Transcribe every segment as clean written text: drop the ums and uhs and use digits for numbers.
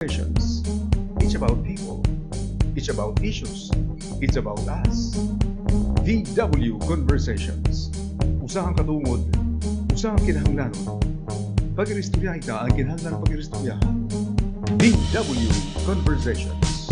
Conversations. It's about people. It's about issues. It's about us. VW Conversations. Usahang katungod. Usahang kinahanglanon. Pag-iristorya ita ang kinahanglan pag-iristorya. VW Conversations.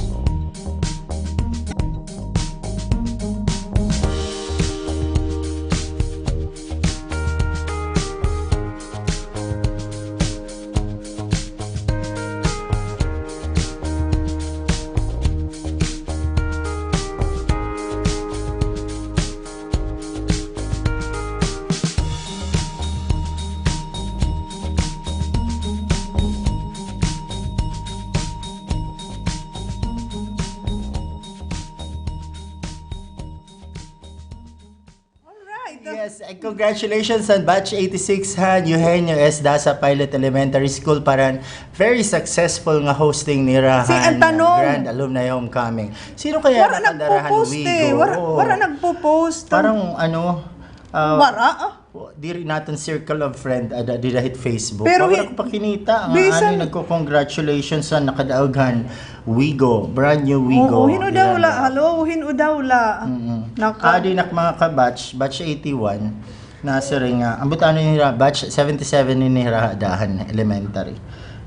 Yes, and congratulations on Batch 86 ha, Eugenio S. Dasa Pilot Elementary School para very successful nga hosting ni Rahan. Si ang tanong, Grand Alumni Homecoming. Sino kaya wala nakandarahan nagpo-post Wigo? Wala nagpo-post. Parang ano, Wala. di rin natin circle of friend di dahil Facebook. Pero wala ko pa kinita ang bisan- nagko-congratulations sa nakadaogan Wigo, brand new Wigo. Oo, hinudawla. Halo, hinudawla. Adi nak mga ka-batch, batch 81, nasa rin nga, ang butano nila, batch 77 ni Nihirahadahan Elementary.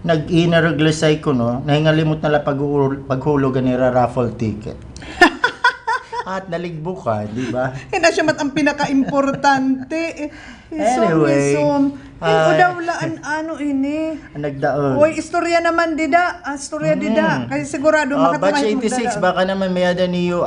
Nag-inaraglasay ko, no, nahingalimot na lang paghulugan nila raffle ticket. At naligbukan, di ba? Na siya mat ang pinaka-importante. Anyway, Hinudawlaan ano ini. Nagdaon. Uy, istorya naman dida. Istorya dida. Kasi sigurado Batch makatungay 86, baka naman may ada niyo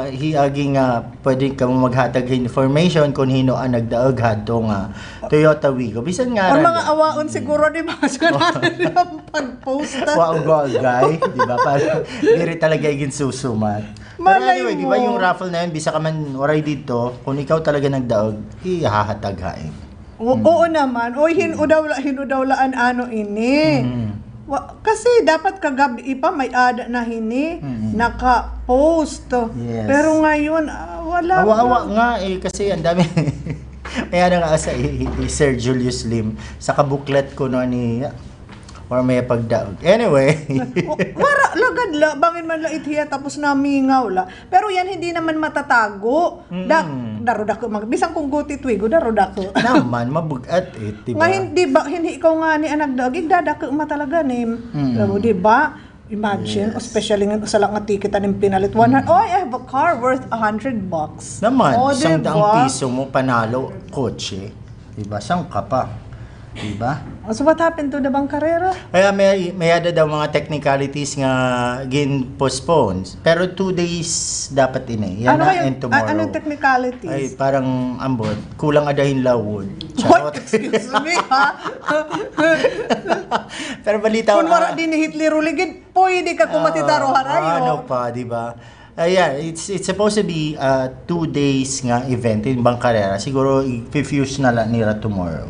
hiaging pwede ka mo maghatag information kung hino ang nagdaog hadto nga Toyota Wigo. Bisan nga Ang ra. mga awaon siguro di ba siya natin ang pag-post. Wow, gold guy, di ba? Para diri talaga igin susumat. Pero Malay anyway, di mo. ba yung raffle na yun, bisa ka man waray dito, kung ikaw talaga nagdaog, ihahataghain. Oo naman. Oy, hinudawlaan ano ini. Kasi dapat kagabi pa may ada na hini naka-post. Yes. Pero ngayon wala. Awa-awa nga kasi ang dami. May ano nga sa Sir Julius Lim sa kabuklet ko no ni or may pagdaog. Anyway. Wara lagad la bangin man la itiya tapos namingaw la. Pero yan hindi naman matatago. Daro dako bisang kung gutit wigo daro dako. Naman mabugat diba? Nga hindi ikaw nga ni anak dagig dadako matalaga ni. Di ba? Imagine, especially nga sa lang nga ticket aning pinalit 100. Oh, I have a car worth $100. Naman, Oh, isang diba? daang piso mo panalo kotse. Diba? Saan ka pa? Diba? So what happened to the bangkarera? Kaya may ada daw mga technicalities nga gin-postpone. Pero 2 days dapat ini. Yan Ano na kayo? and tomorrow. Anong technicalities? Ay, parang ambot. Kulang adahin lawod. What? Excuse me, ha? Pero balita Kung wala din ni Hitler uligid, pwede ka kumatitaro harayo. Ano pa, di ba? Yeah, it's supposed to be 2 days nga event in Bangkarera. Siguro i-fuse na lang nila tomorrow.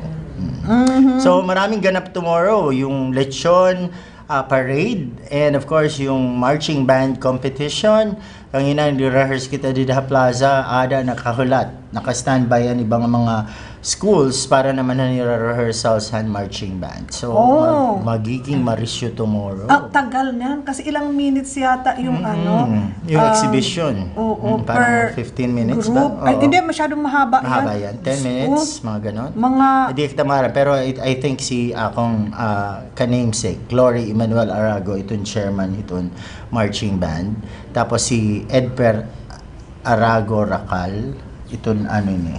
So maraming ganap tomorrow, yung lechon parade and of course yung marching band competition. Kanina ni-rehearse kita dito sa plaza, ada nakahulat, naka-standby yan ibang mga schools para naman na nire-rehearsals and marching band. So magiging marisyo tomorrow. Tagal niyan kasi ilang minutes yata yung Yung exhibition. Oo, parang per 15 minutes group. ba? Ay, hindi masyadong mahaba, Mahaba yan. 10 minutes, mga ganon. Hindi kita mara. Pero I think si akong ka-namesake, Glory Emmanuel Arago, itong chairman itong marching band. Tapos si Edper Arago Rakal, itong ano ni,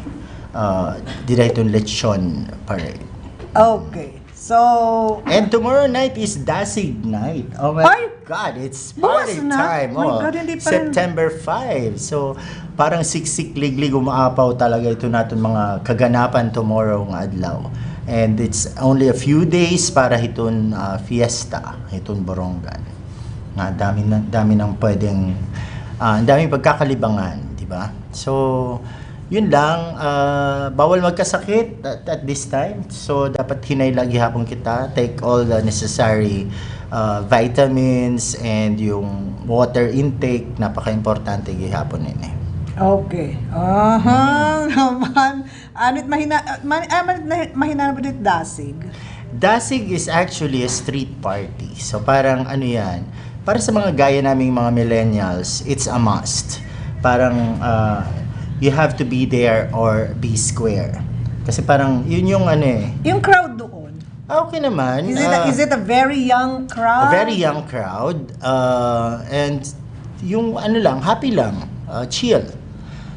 dila itong lechon parade. Okay. So, And tomorrow night is Dasig night. Oh my God, it's bukas party na. time. My God, hindi pa rin. September 5. So, parang siksik-liglig umaapaw talaga ito natin mga kaganapan tomorrow ng adlaw. And it's only a few days para itong fiesta, itong borongan. Nga, dami nang pwedeng, daming pagkakalibangan, di ba? So, yun lang, bawal magkasakit at this time. So, dapat hinay lagi hapon kita. Take all the necessary vitamins and yung water intake. Napaka-importante gihapon yun eh. okay. Naman. Anit mahina na ba dit dasig? Dasig is actually a street party. So parang ano yan, para sa mga gaya naming mga millennials, it's a must. Parang you have to be there or be square. Kasi parang yun yung ano eh. Yung crowd doon. Okay naman. Is it a very young crowd? A very young crowd. And yung ano lang, happy lang. Chill.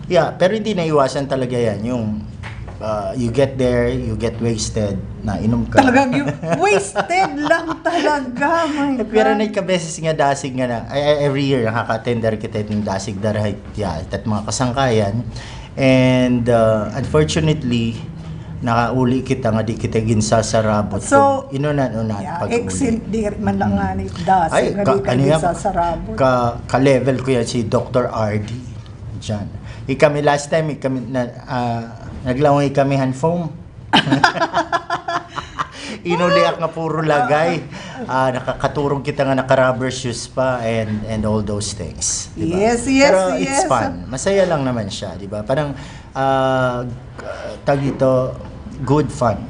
Yeah, pero hindi naiwasan talaga yan. Yung you get there, you get wasted, na inom ka. Talagang yung wasted lang talaga. My God. Pero nagkabeses nga dasig nga na, every year nakaka-attender kita itong dasig darahay, yeah, at mga kasangkayan. And unfortunately, nakauli kita nga di kita ginsasarabot. So, inunan-unan yeah, pag-uli. di man lang nga ni dasig nga di ka ano yan, ginsasarabot. ka-level ko yan si Dr. RD. Diyan. Kami last time, naglawang kami hand foam. Inuliak nga puro lagay. Nakakaturong kita nga naka-rubber shoes pa and all those things. Diba? Yes. Pero it's fun. Masaya lang naman siya, di ba? Parang tag ito, good fun.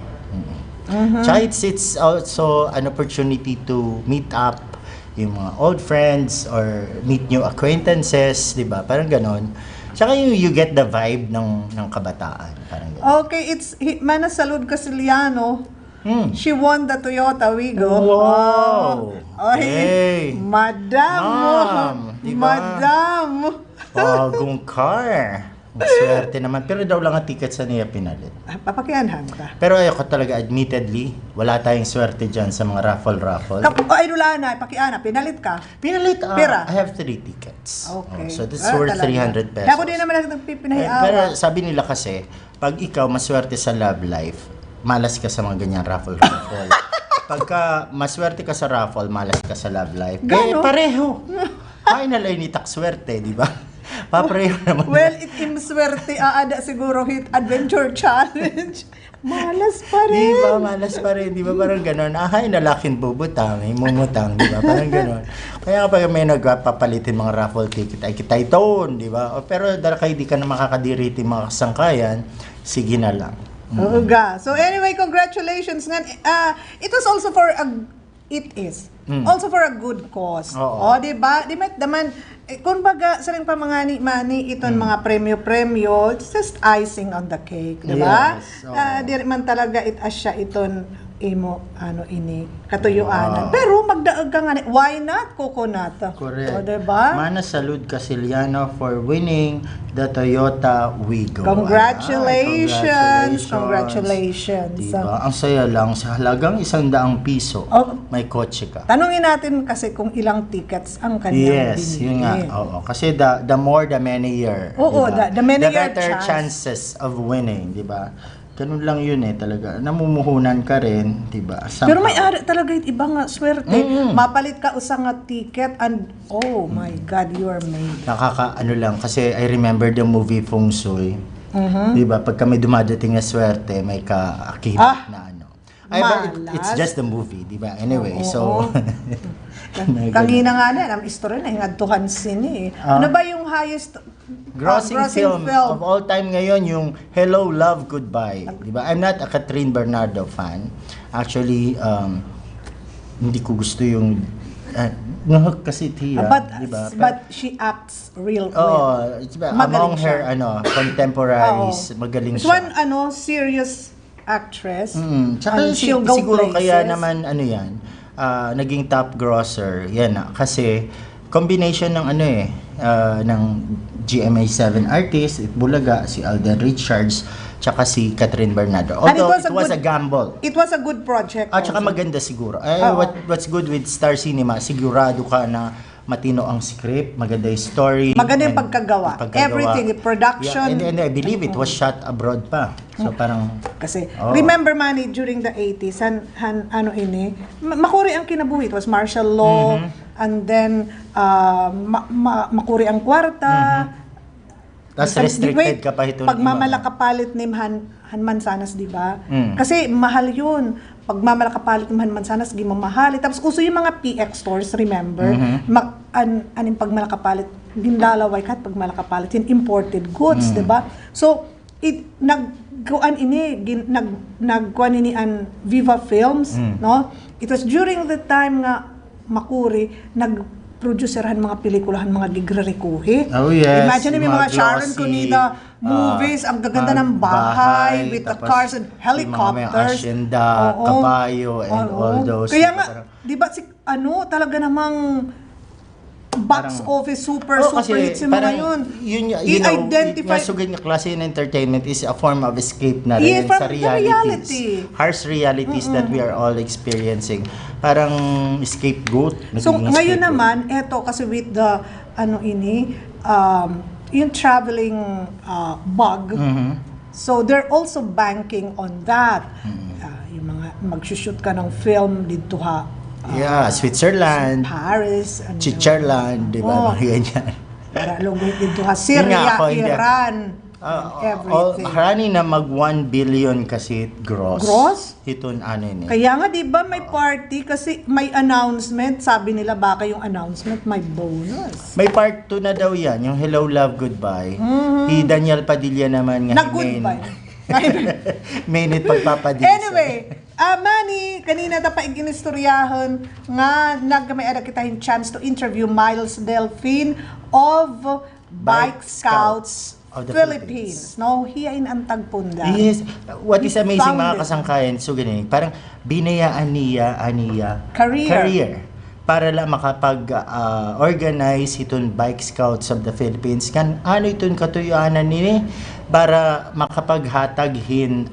Tsaka it's also an opportunity to meet up yung mga old friends or meet new acquaintances, di ba? Parang ganon. Tsaka you get the vibe ng kabataan. Parang ganon. Okay, Mana Salud Casiliano. She won the Toyota Wigo. Wow! Oh, Hey! Madam! Ma'am, diba? Madam! Bagong car. Swerte naman. Pero daw lang ang ticket sa niya pinalit. Papakianhan ka. Pero ayoko talaga, admittedly, wala tayong swerte dyan sa mga raffle. Ay, wala na. Pakiana, pinalit ka. Pinalit, Pera? I have 3 tickets. Okay. So that's worth talaga. 300 pesos. Ako din naman nagpipinahiawa. Pero sabi nila kasi, pag ikaw maswerte sa love life, malas ka sa mga ganyan raffle. Pagka maswerte ka sa raffle, malas ka sa love life. Gano? Pareho. Ay nalay ni takswerte, di ba? Papareho naman. Well, swerte aada siguro hit adventure challenge. Malas pa rin. Di ba? Malas pa rin. Di ba? Parang gano'n. Ay, nalaking bubutang, mumutang. Di ba? Parang gano'n. Kaya kapag may nagpapalitin mga raffle ticket, ay kita ito, di ba? Pero dahil kayo di ka na makakadiriti mga kasangkayan, sige na lang. Uga. So anyway, congratulations nga. It was also for also for a good cause. Oo. O, di ba? Di ba naman, kumbaga, sa ring pamangani mani iton mga premyo-premyo, it's just icing on the cake, di ba? Yes, oo. Di man talaga asya iton imo katuyuanan. Wow. Pero magdaag ka nga why not coconut? Correct. O, di ba? Mana Salud Casiliano for winning the Toyota Wigo. Congratulations! Congratulations! Diba? Ang saya lang, sa halagang 100 piso, Oh. may kotse ka. Tanungin natin kasi kung ilang tickets ang kanyang Yes, binili. yun nga. Oo. Kasi the more the merrier. Oo, diba? the merrier better chance. chances of winning, di ba? Ganun lang yun talaga. Namumuhunan ka rin, di ba? Pero may ari talaga yung ibang swerte. Mapalit ka usang nga ticket and oh my God, you are made. Lang kasi I remember the movie Feng Shui. Di ba? Pag kami dumadating na swerte, may kaakibat na ano. But it's just a movie, di ba? Anyway, so Kangina nga na, ang istorya na yung adtuhan sini. Ano ba yung highest grossing film of all time ngayon, yung Hello, Love, Goodbye. Diba? I'm not a Catherine Bernardo fan. Actually, hindi ko gusto yung ngahak kasi tiya. Diba? But she acts real well. It's among her contemporaries, magaling It's siya. one serious actress. Tsaka she'll go siguro places. kaya naman naging top grosser. Yan kasi combination ng ng GMA7 artist, Bulaga, si Alden Richards, tsaka si Catherine Bernardo. Although it was a gamble. It was a good project. Tsaka maganda siguro. What's good with Star Cinema, sigurado ka na matino ang script, maganda yung story. Maganda yung pagkagawa. Everything, production. Yeah, and I believe it was shot abroad pa. So parang... Kasi, remember Mannie, during the 80s, makuri ang kinabuhi. It was martial law, and then, makuri ang kwarta. Tapos restricted ka pa ito. Pagmamalakapalit ni Mansanas, di ba? Kasi mahal yun. Pagmamalakapalit ni Mansanas, di mamahali. Tapos uso yung mga PX stores, remember? Aning pagmalakapalit, ginlalaway ka at pagmalakapalit, yung imported goods, di ba? So, kuan ini nagkuan ini an Viva Films, no? It was during the time nga Makuri nag-producerhan mga pelikulahan, mga gigrarikuhi. Oh yes. Imagine may mga Sharon glossy, Cuneta movies, ang gaganda ng bahay with the cars and helicopters. Yung mga asyenda, kabayo, and all those. Kaya nga, di ba talaga namang box office super hits yung mga yun. I-identify. Sugod nga klase ng entertainment is a form of escape na rin from sa reality. Harsh realities that we are all experiencing. Parang scapegoat. So ngayon naman, eto kasi with the yung traveling bug, so they're also banking on that. Yung mga mag-shoot ka ng film dito Switzerland, Paris, Switzerland, di ba? Mga ganyan. Para lugit dito Syria, Iran, everything. Harani na mag 1 billion kasi gross. Gross? Iton ni. Kaya nga di ba may party kasi may announcement, sabi nila baka yung announcement may bonus. May part 2 na daw yan, yung Hello Love Goodbye. Si Daniel Padilla naman nga Nag-goodbye. Minute pagpapadisa. Anyway, Mannie, kanina pa iginistoryahan nga may ada kita yung chance to interview Miles Delphine of Bike Scouts of the Philippines. No, hiyain ang tagpunda. Yes. What is amazing mga kasangkayan, so ganun, parang binayaan niya career para lang makapag-organize itong Bike Scouts of the Philippines. Ano itong katuyuanan nini para makapaghataghin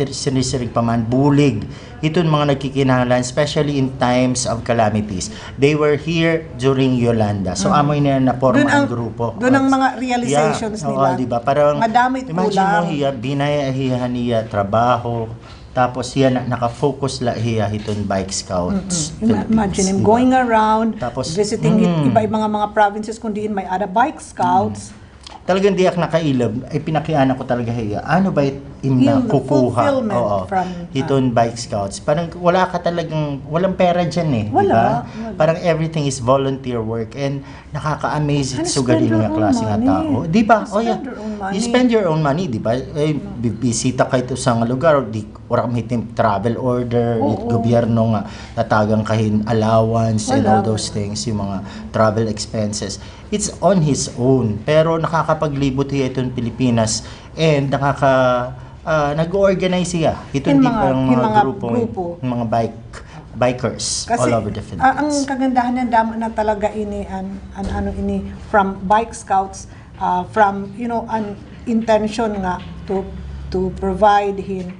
sinisirig pa man bulig itong mga nagkikinahanglan, especially in times of calamities. They were here during Yolanda. So amoy na naporma ang grupo. Doon ang mga realizations nila. Oo, diba? Parang madamit imagine mo binayahihan niya trabaho, tapos nakafocus itong Bike Scouts. Imagine him going around, tapos visiting iba-ibang mga provinces kung diin may ada Bike Scouts. Talagang di ako nakailab, ay pinakianan ko talaga ano ba yung kukuha itong Bike Scouts. Parang walang pera dyan diba? Parang everything is volunteer work and nakaka-amaze so galing nga klase nga tao. Diba? You spend your own money, diba? Bisita kayo sa lugar, wala kami travel order, gobyerno nga natagang kahin allowance and all those things, yung mga travel expenses. It's on his own, pero nakakapaglibot siya itong Pilipinas and nag-organize siya. Ito yung mga grupo, mga bikers all over the Philippines. Ang kagandahan ng damo na talaga from Bike Scouts, from an intention nga to provide him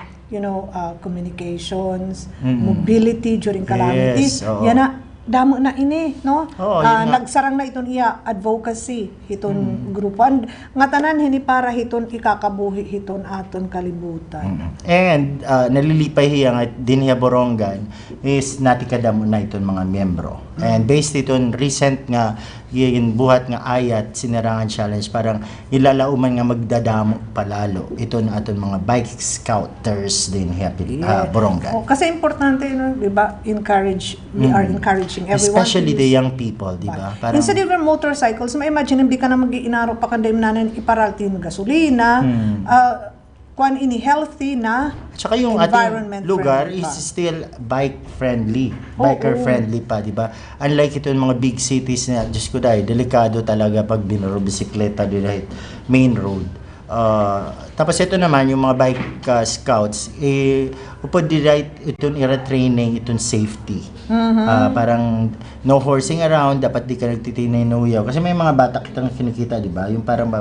communications, mobility during calamities. Yan damo na no? Nagsarang na iton advocacy iton grupo. Nga tanan hini para hiton ikakabuhi hiton aton kalibutan. And nalilipay hiya nga din hiya Borongan is natikadamo na iton mga miyembro. And based iton recent nga yung buhat nga ayat sinarangan challenge, parang ilalauman nga magdadamo palalo iton aton mga Bike Scouters din hiya Borongan. Kasi importante di ba, we are encouraging everyone, especially the young people, di ba? Instead of motorcycles, ma-imagine hindi ka na mag-iinaro pa kanday nanan iparaltin gasolina, healthy na. Tsaka yung ating lugar is still bike friendly, biker friendly pa, di ba? Unlike ito yung mga big cities na, Diyos ko dahil, delikado talaga pag binuro bisikleta dahil main road. Tapos ito naman yung mga bike scouts, upod itong training itong safety. Parang no horsing around, dapat di ka nagtitinay no yaw. Kasi may mga bata kitang kinikita, di ba? Yung parang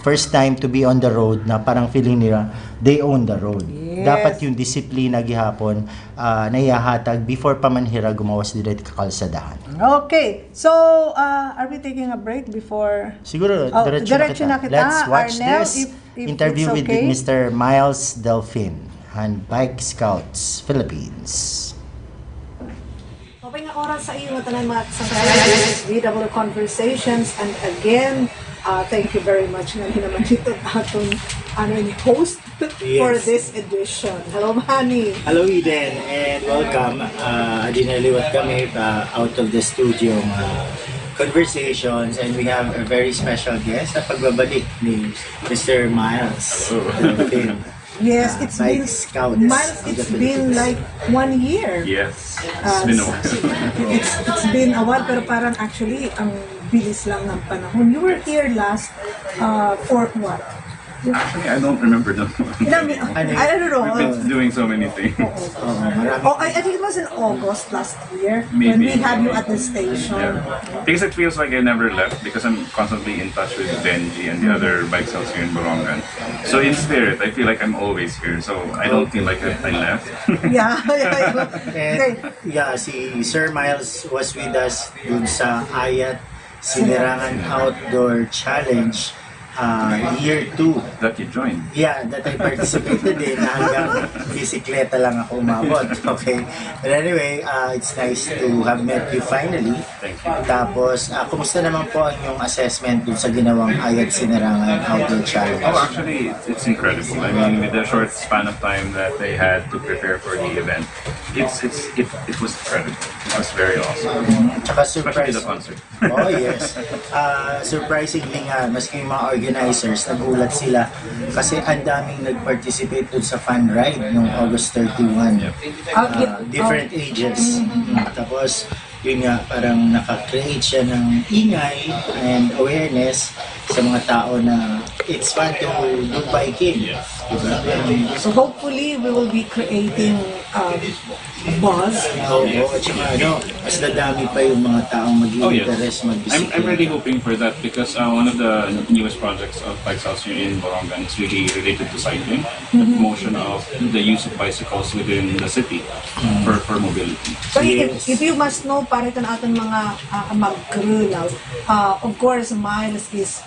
first time to be on the road na parang feeling nila they own the road. Yes. Dapat yung disiplina gihapon naiyahatag before pa man hira gumawas direct kakalsadahan. Okay. So, are we taking a break before? Siguro, diretso na kita. Let's watch Arnel, this if interview it's okay with Mr. Miles Delphine and Bike Scouts Philippines. Okay nga oras sa iyo tanan mga kasangkayan, conversations, and again, thank you very much nga naman dito aton host for this edition. Hello, Mannie. Hello, Eden, and welcome. Dinaliwat kami out of the studio conversations, and we have a very special guest na pagbabalik ni Mr. Miles Delphine. Yes, it's Bike been Scouts Miles, of the it's been Philippines. like 1 year. Yes, it's been a while. It's been a while, pero parang actually ang bilis lang ng panahon. You were here last for what? Actually, I don't remember them. I don't know. We've been doing so many things. Oh, I think it was in August last year when Maybe. we had you at the station. Yeah. Because it feels like I never left because I'm constantly in touch with Benji and the other bike sales here in Borongan. So in spirit, I feel like I'm always here. So I don't feel like I left. Yeah. Okay. And yeah, si Sir Miles was with us dun sa Ayat Sinirangan Outdoor Challenge year 2. That you joined. Yeah, that I participated in hanggang bisikleta lang ako umabot. Okay. But anyway, it's nice to have met you finally. Thank you. Tapos, kumusta naman po ang yung assessment dun sa ginawang Ayat Sinirangan Outdoor Challenge? Oh, actually, it's incredible. I mean, with the short span of time that they had to prepare for the event, it was incredible. It was very awesome. Tsaka Especially the surprise. concert. Oh, yes. Surprisingly nga, maski yung mga organizers, nagulat sila kasi ang daming nag-participate dun sa fun ride noong August 31. Different ages. Tapos, yun nga, parang nakakreate siya ng ingay and awareness sa mga tao na it's fun to do biking. Diba? So hopefully we will be creating buzz. Oo, at saka mas dadami pa yung mga taong Oh, yes. mag-interest I'm mag-bisiklet. really hoping for that because one of the newest projects of Bike House here in Borongan is really related to cycling, the promotion of the use of bicycles within the city for mobility. So Yes. if you must know, para ito na ating mga mag-grulaw, of course, Miles is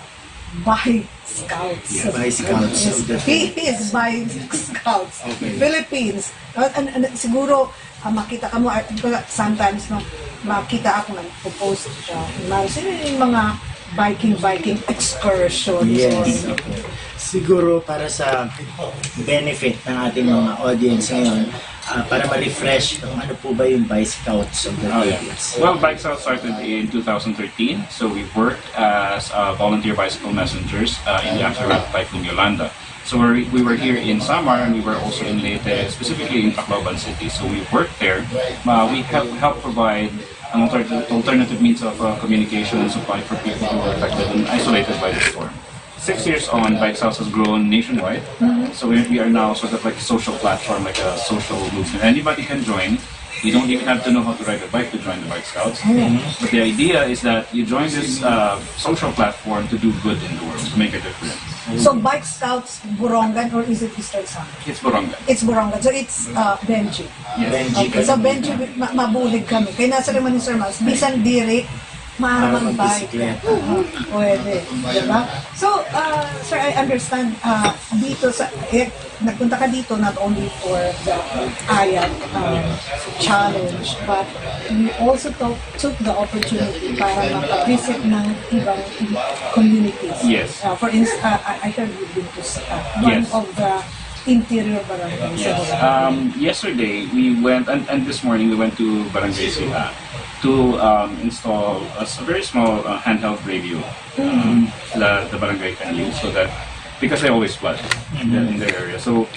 Bike Scouts. Yeah, Bike Scouts. Yes. He is Bike Scouts. Okay. Philippines. And siguro, makita ka mo, sometimes no, makita ako nag-post siya. Miles, yun yung mga biking excursions. Yes. Or, Siguro para sa benefit ng ating mga audience ngayon, para ma-refresh kung ano po ba yung Bike Scouts of the Oh, yeah. Philippines. Well, Bike South started in 2013, so we worked as volunteer bicycle messengers in the aftermath of Typhoon Yolanda. So we were here in Samar and we were also in Leyte, specifically in Tacloban City. So we worked there. We helped provide an alternative means of communication and supply for people who were affected and isolated by the storm. 6 years on, Bike House has grown nationwide. So we are now sort of like a social platform, like a social movement. Anybody can join. You don't even have to know how to ride a bike to join the Bike Scouts. But the idea is that you join this social platform to do good in the world, to make a difference. so Bike Scouts Borongan, or is it Eastern Samar? It's Borongan. It's Borongan. So it's Benji. Benji. Okay, so Benji, mabulig kami. Kaya nasa naman ni Sir Mas, bisan diri, maramang bike. Magbisikleta. Pwede. Diba? So, sir, I understand, dito sa, nagpunta ka dito not only for the Ayat challenge, but you also took the opportunity para makavisit ng ibang communities. Yes. For instance, I heard you've been to one Yes. of the interior barangays. Yes. Yesterday we went, and this morning we went to Barangay Sila to install a very small handheld radio that the barangay can use, so that because they always flood in their area. So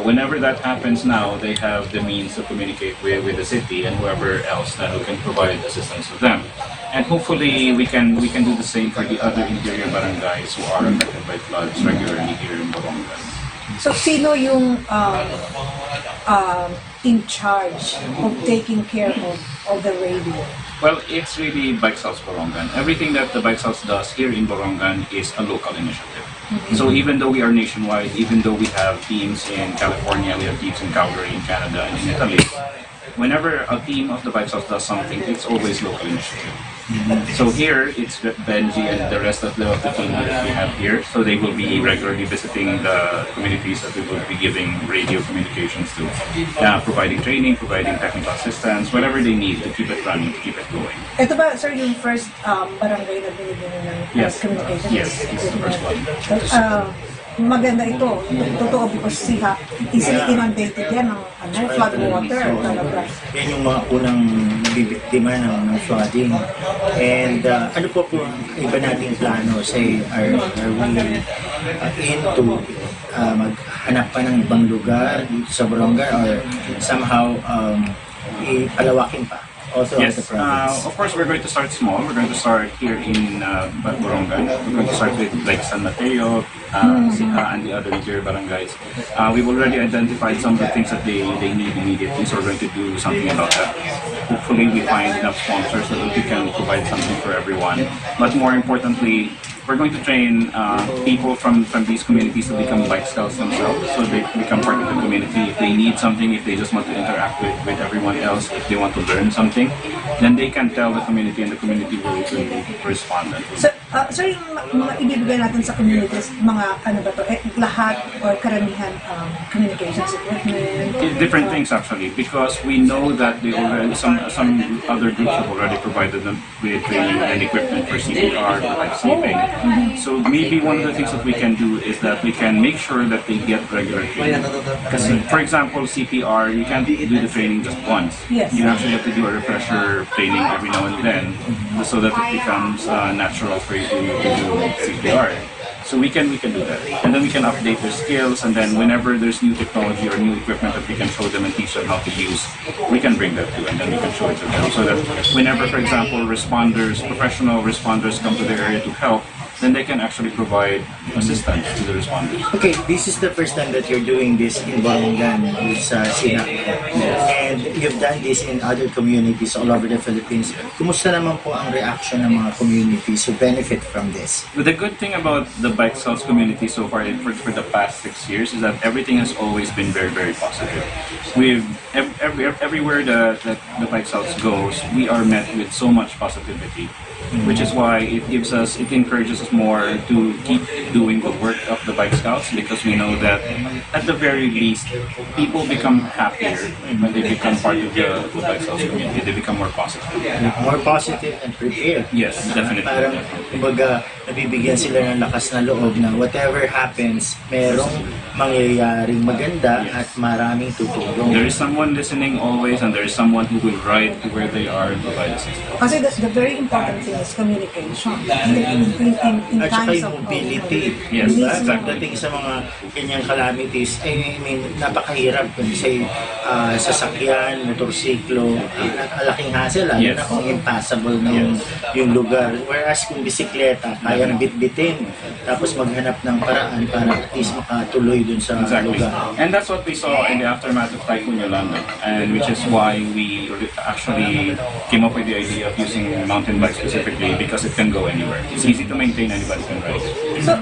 whenever that happens now, they have the means to communicate with the city and whoever else who can provide assistance to them. And hopefully we can do the same for the other interior barangays who are affected by floods regularly here in Borongan. So, sino yung in charge of taking care of the radio? Well, it's really Bike House Borongan. Everything that the Bike House does here in Borongan is a local initiative. So even though we are nationwide, even though we have teams in California, we have teams in Calgary, in Canada, and in Italy, whenever a team of the Bike House does something, it's always local initiative. So here, it's Benji and the rest of the team that we have here. So they will be regularly visiting the communities that we will be giving radio communications to, providing training, providing technical assistance, whatever they need to keep it running, to keep it going. Ito ba, sir, yung first barangay na binibigyan ng Yes. communication? Yes, it's the first one. Maganda ito. Totoo because siya, easily inundated yan ng flood water. Talaga. Yan yung mga unang nabibiktima ng flooding. And ano po ang iba nating plano? Say, are we into maghanap pa ng ibang lugar dito sa Borongan or somehow ipalawakin pa also Yes, the province? of course we're going to start small. We're going to start here in Borongan. We're going to start with like San Mateo, and the other interior barangays. We've already identified some of the things that they need immediately, so we're going to do something about that. Hopefully we find enough sponsors so that we can provide something for everyone. But more importantly, we're going to train people from these communities to become bike scouts themselves, so they become part of the community. If they need something, if they just want to interact with everyone else, if they want to learn something, then they can tell the community and the community will respond. So, sir, yung mga ibibigay natin sa communities, mga ano ba to, lahat or karamihan communications equipment? Different things actually, because we know that they already some other groups have already provided them with training and equipment for CPR, for life saving. So maybe one of the things that we can do is that we can make sure that they get regular training. Because for example, CPR, you can't do the training just once. Yes. You actually have to do a refresher training every now and then, so that it becomes natural for you to do CPR. So we can do that, and then we can update their skills, and then whenever there's new technology or new equipment that we can show them and teach them how to use, we can bring that to, and then we can show it to them, so that whenever, for example, professional responders come to the area to help, then they can actually provide assistance to the responders. Okay, this is the first time that you're doing this in Borongan with Cidro. And you've done this in other communities all over the Philippines. Kumusta naman po ang reaction ng mga communities who benefit from this? But the good thing about the bike scouts community so far for the past 6 years is that everything has always been very, very positive. We've everywhere that the bike scouts goes, we are met with so much positivity, which is why it encourages us more to keep doing the work of the bike scouts, because we know that at the very least people become happier when they become part of the bike scouts community. They become more positive. More positive and prepared. Yes, definitely. Parang, kumbaga, nabibigyan sila ng lakas na loob na whatever happens, merong mangyayaring maganda at maraming tutulong. There is someone listening always, and there is someone who will ride to where they are and provide assistance. Kasi the very important thing is communication. In At saka times yung of mobility. Yes, Diba? exactly. Pagdating sa mga ganyang calamities, I mean, napakahirap kasi sasakyan, motorsiklo, alaking hassle, lalo Yes. na kung impassable na yung lugar. Whereas kung bisikleta, kayang bitbitin, tapos maghanap ng paraan para at least makatuloy dun sa Exactly. lugar. And that's what we saw in the aftermath of Typhoon Yolanda, and which is why we actually came up with the idea of using mountain bikes specifically, because it can go anywhere. It's easy to maintain, anybody can ride. So,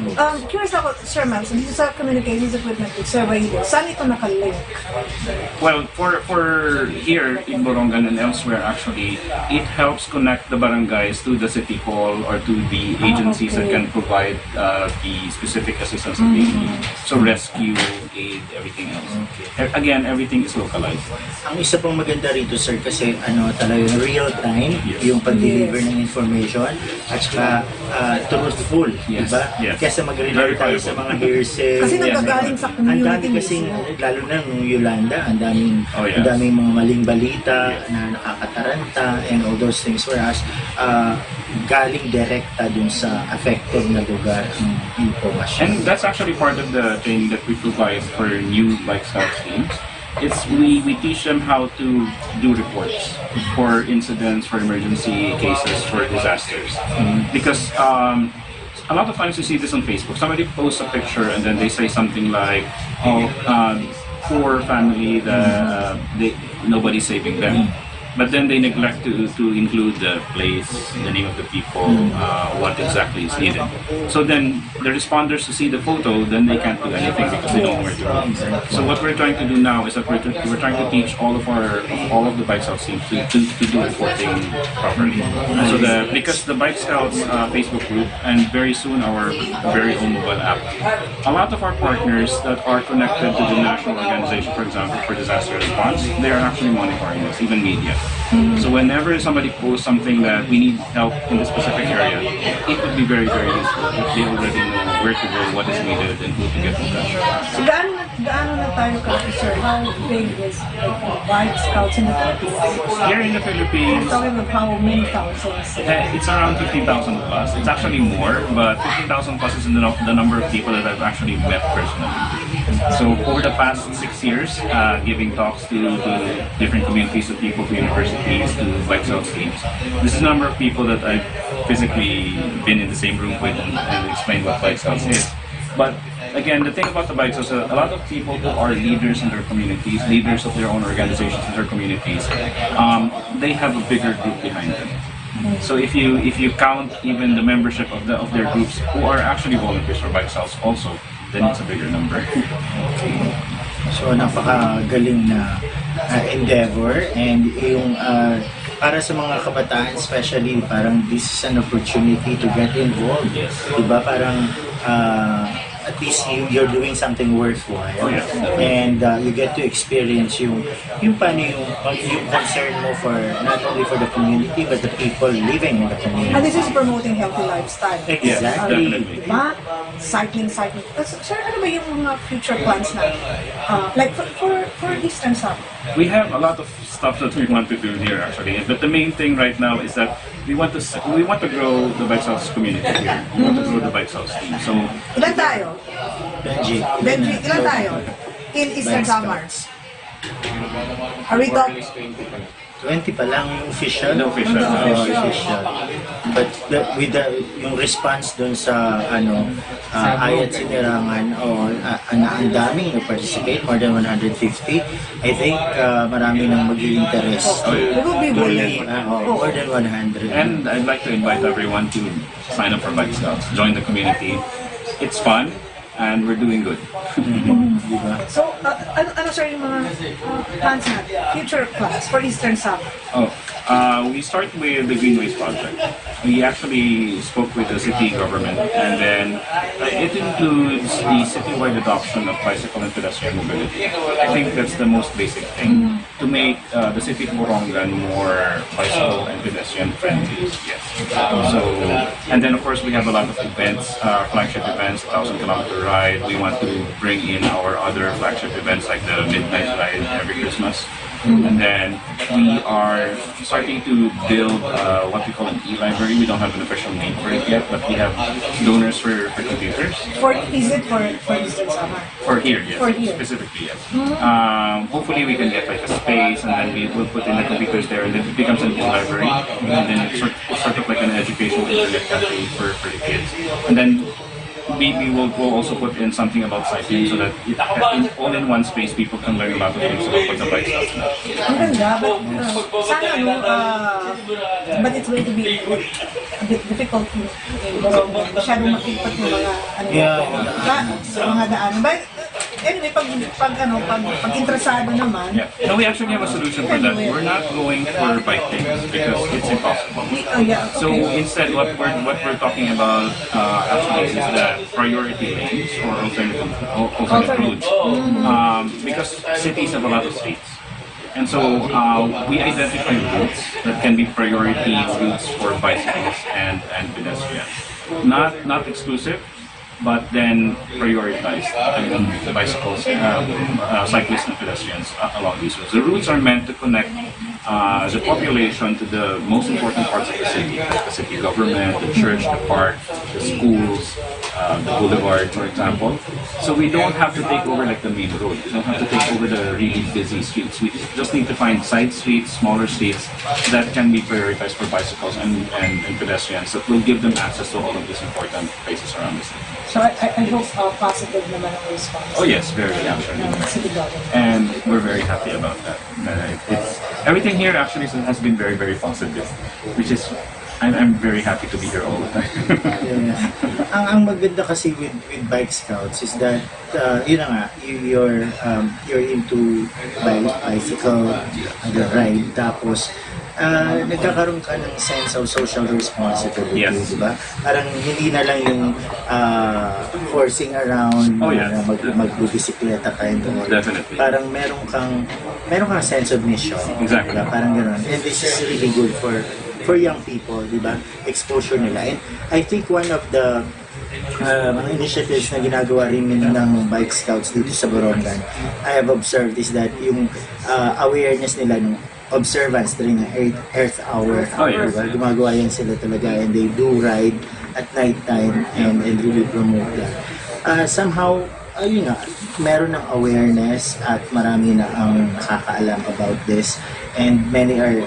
curious ako, Sir Ma'am, so dito sa communications equipment with Sir Wayne, saan ito nakalink? Well, for here in Borongan and elsewhere, actually, it helps connect the barangays to the city hall or to the agencies that can provide the specific assistance that they need. So rescue, aid, everything else. Again, everything is localized. Ang isa pang maganda rito, sir, kasi talagang real time yung pag-deliver ng information at saka truthful, Yes. diba? Yes. Kesa mag-rely tayo sa mga hearsay. Kasi nanggagaling sa Ang community dami kasing, mismo. lalo na nung Yolanda, ang daming, Oh, yes. ang daming mga maling balita na nakakataranta and all those things. Whereas, galing direkta dun sa affected na lugar ang impormasyon. And that's actually part of the training that we provide for new bike scouts teams. It's we teach them how to do reports for incidents, for emergency cases, for disasters. Because a lot of times you see this on Facebook. Somebody posts a picture and then they say something like, "Oh, poor family, nobody's saving them." But then they neglect to include the place, the name of the people, what exactly is needed. So then the responders who see the photo, then they can't do anything because they don't know where to go. So what we're trying to do now is that we're trying to teach all of the bike scouts teams to do reporting properly. So because the bike scouts Facebook group and very soon our very own mobile app, a lot of our partners that are connected to the national organization, for example, for disaster response, they are actually monitoring us, even media. So whenever somebody posts something that we need help in this specific area, it would be very, very useful if they already know where to go, what is needed, and who to get in touch. So, gaano na tayo sir? How big is Bike Scouts in the Philippines? Here in the Philippines, We're talking about how many thousands? it's around 15,000 plus. It's actually more, but 15,000 plus is the number of people that I've actually met personally. So over the past 6 years, giving talks to different communities of people, to universities, to Bike Scouts teams, this is the number of people that I've physically been in the same room with and explained what Bike Scouts is. But again, the thing about the Bike Scouts, a lot of people who are leaders in their communities, leaders of their own organizations in their communities, they have a bigger group behind them. So if you count even the membership of their groups who are actually volunteers for Bike Scouts also, then it's a bigger number. So napakagaling na endeavor, and yung para sa mga kabataan especially, parang this is an opportunity to get involved. Diba? Parang at least you're doing something worthwhile. Oh, yeah. And you get to experience yung paano yung concern mo for not only for the community but the people living in the community. And this is promoting healthy lifestyle. Exactly. Definitely. Diba? Cycling. Sir, ano ba yung mga future plans na? Like for Eastern Summer? We have a lot of stuff that we want to do here actually, but the main thing right now is that we want to grow the Bike Scouts community here. We want to grow the Bike Scouts team. So Ilan tayo? Benji. Ilan tayo? In Eastern Bike Summer? Are we talking? 20 pa lang yung official. The official. Official. But with yung response dun sa Ayat Sinirangan, ang daming nag-participate, more than 150. I think marami nang mag-i-interest. It will be bullying. More than 100. And I'd like to invite everyone to sign up for Bike Scouts, join the community. It's fun and we're doing good. Diba? So, ano sir yung mga plans natin? Future plans for Eastern Summer? We start with the Greenways project. We actually spoke with the city government, and then it includes the citywide adoption of bicycle and pedestrian mobility. I think that's the most basic thing, to make the city of Morongan more bicycle and pedestrian friendly. Yes. So, and then of course we have a lot of events, flagship events, 1,000-kilometer ride. We want to bring in our other flagship events like the Midnight Ride every Christmas. And then we are starting to build what we call an e-library. We don't have an official name for it yet, but we have donors for computers. Is it for Eastern Summer? For here, yes. For here. Specifically, yes. Hopefully we can get like a space, and then we will put in the computers there, and then it becomes an e-library. And then it's sort of like an educational internet cafe for the kids. And then we will also put in something about cycling so that all in one space people can learn a lot of things about what the bike stuff is. Ang ganda, but sana but it's going to be a bit difficult masyadong makipat yung mga daan. But anyway, pag interesado naman. Yeah. No, we actually have a solution for that. We're not going for bike lanes because it's impossible. So instead, what we're talking about actually is the priority lanes or alternate routes. Because cities have a lot of streets. And so we identify routes that can be priority routes for bicycles and pedestrians. Not exclusive, but then prioritized the bicycles, cyclists and pedestrians along these routes. The routes are meant to connect the population to the most important parts of the city government, the church, the park, the schools, the boulevard, for example. So we don't have to take over like the main road. We don't have to take over the really busy streets. We just need to find side streets, smaller streets that can be prioritized for bicycles and pedestrians that will give them access to all of these important places around the city. So I hope positive naman ang response. Oh yes, very actually. City government. And we're very happy about that. Everything here actually has been very, very positive, which is I'm very happy to be here all the time. Yeah. Ang maganda kasi with Bike Scouts is that you're into bicycle ride, tapos nagkakaroon ka ng sense of social responsibility, Yes. diba? Parang hindi na lang yung forcing around, magbibisikleta ka and all. Definitely. Parang meron kang sense of mission. Exactly. Diba? Parang gano'n. And this is really good for for young people, di ba? Exposure nila. And I think one of the mga initiatives na ginagawa rin ng Bike Scouts dito sa Borongan, I have observed is that yung awareness nila ng observance during the Earth Hour. Oh, yes. Diba? Gumagawa yan sila talaga, and they do ride at night time and really promote that. Somehow, ayun nga, meron ng awareness at marami na ang nakakaalam about this, and many are